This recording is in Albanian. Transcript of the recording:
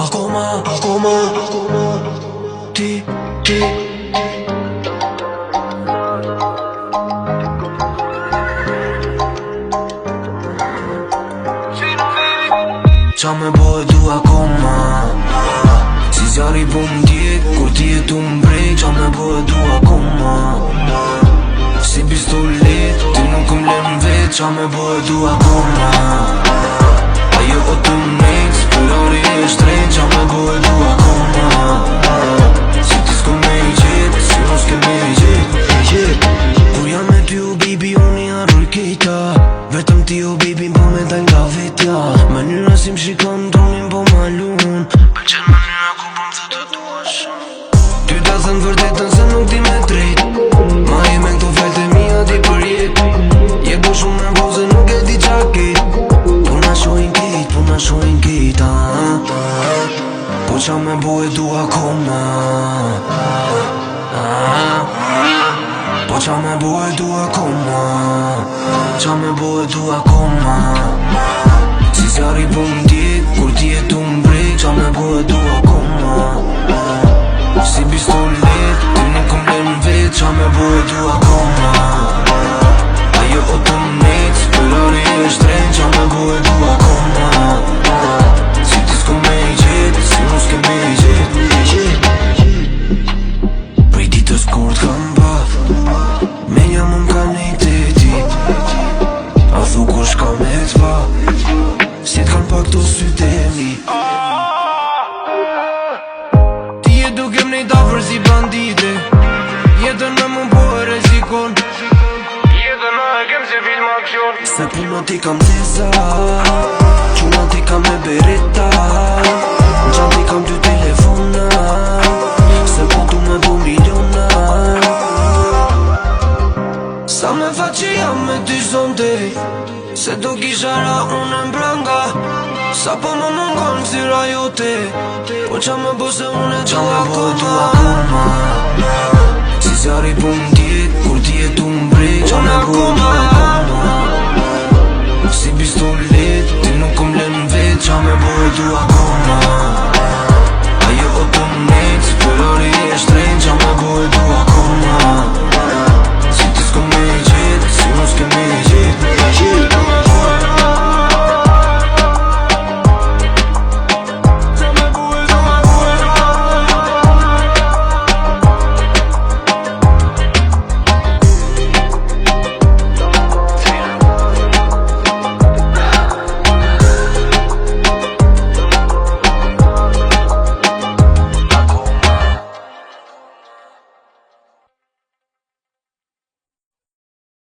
Akoma Ti Qa me bo e du akoma Si zjari po m'djek Kur ti e tu m'brek Qa me bo e du akoma Si pistolet Ti nuk m'lem vet Qa me bo e du akoma Ajo o të m'nek Spurari e shtrejn Qa me bo e du akoma Si ti s'ko me I qet Si mos ke me I qet Kur jam me ty o baby unë I arruj kejta Vetëm ti o baby po me dal nga vetja Mënyra si m'shikon tonin po m'alun Pëlqen mënyra ku po m'the të dua shumë Ty ta thën vërtetën se nuk ti me drejt Ma I me këto fjallë të mija ti për jet Je po shumë me bo se nuk e di qa ket Po na shojnë kejt Po qa me bo e du akoma Po qa me bo e du akoma Qa me bo e du akoma Si zjari po m'djek Kur ti e tu m'brek Qa me bo e du akoma Si pistolet Ti nuk m'lem vet Qa me bo e du akoma Ajo o të m'nek Spurari e shtrejn Qa me bo e du akoma Si ti s'ko me I qet Si mos ke me I qet Prej ditës kur t'kam bath Menja më m'ka nejteti A thu kur shka me t'va Si t'kan pak të sytemi Ti e duke m'nejta për si bandite Jetën me më po e rezikon Jetën me e kem si film aksion Se puna ti kam teza Quna ti kam me bereta Në qanë ti kam 2 telefona Se po tu me bo miliona Sa me fa që jam me ty sonte Se do kisha ra unë m'branga Sa po më mungon kësira jote Po qa me bo se unë e qa akoma Si zjari po m'di